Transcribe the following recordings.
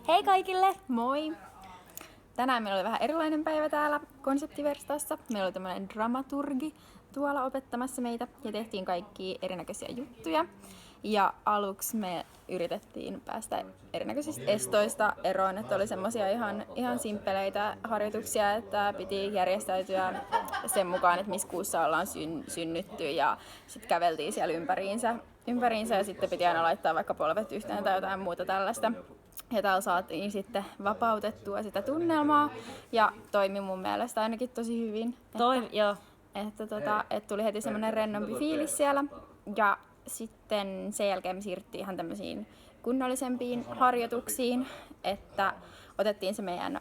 Hei kaikille! Moi! Tänään meillä oli vähän erilainen päivä täällä konseptiverstassa. Meillä oli tämmöinen dramaturgi tuolla opettamassa meitä ja tehtiin kaikki erinäköisiä juttuja. Ja aluksi me yritettiin päästä erinäköisistä estoista eroon, että oli semmosia ihan simppeleitä harjoituksia, että piti järjestäytyä sen mukaan, että missä kuussa ollaan synnytty ja sitten käveltiin siellä ympäriinsä ja sitten piti aina laittaa vaikka polvet yhteen tai jotain muuta tällaista. Ja täällä saatiin sitten vapautettua sitä tunnelmaa ja toimi mun mielestä ainakin tosi hyvin. Että tuli heti semmoinen rennompi fiilis siellä. Ja sitten sen jälkeen me siirryttiin ihan tämmöisiin kunnollisempiin harjoituksiin, että otettiin se meidän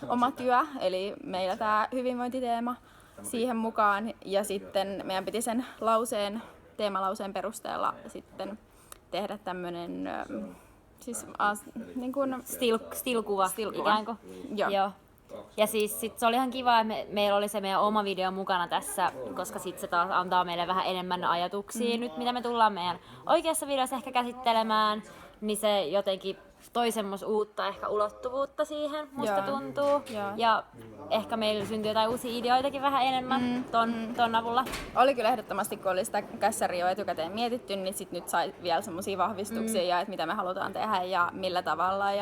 oma työ, eli meillä tämä hyvinvointiteema siihen mukaan. Ja sitten meidän piti sen teemalauseen perusteella sitten tehdä tämmöinen niin kuin Stilkuva. Ikään kuin. Joo. Ja siis se oli ihan kiva, että meillä oli se meidän oma video mukana tässä, koska sitten se taas antaa meille vähän enemmän ajatuksia nyt, mitä me tullaan meidän oikeassa videossa ehkä käsittelemään, niin se jotenkin toi semmos uutta ehkä ulottuvuutta siihen, musta tuntuu. Ja ehkä meillä syntyy jotain uusia ideoitakin vähän enemmän ton avulla. Oli kyllä ehdottomasti, kun oli sitä kässäriä jo etukäteen mietitty, niin sit nyt sai vielä semmosia vahvistuksia ja että mitä me halutaan tehdä ja millä tavalla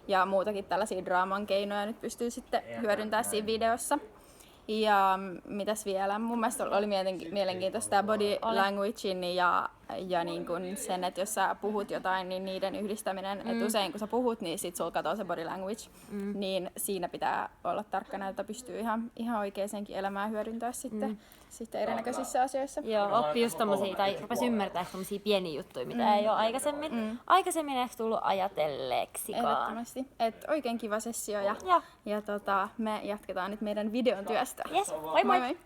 ja muutakin tällaisia draaman keinoja nyt pystyy sitten hyödyntämään siinä videossa. Ja mitäs vielä? Mun mielestä oli mielenkiintoista tämä body language ja niin kun sen, että jos sä puhut jotain, niin niiden yhdistäminen. Että usein kun sä puhut, niin sit sulla katoo se body language. Niin siinä pitää olla tarkkana, että pystyy ihan oikeeseenkin elämään hyödyntää sitten erinäköisissä asioissa. Joo, oppi just tommosia, tai rupes ymmärtää tommosia pieniä juttuja, mitä ei ole aikaisemmin ehkä tullut ajatelleeksikaan. Ehdottomasti. Et oikein kiva sessio ja me jatketaan nyt meidän videon työstä. Yes, moi moi! Moi moi!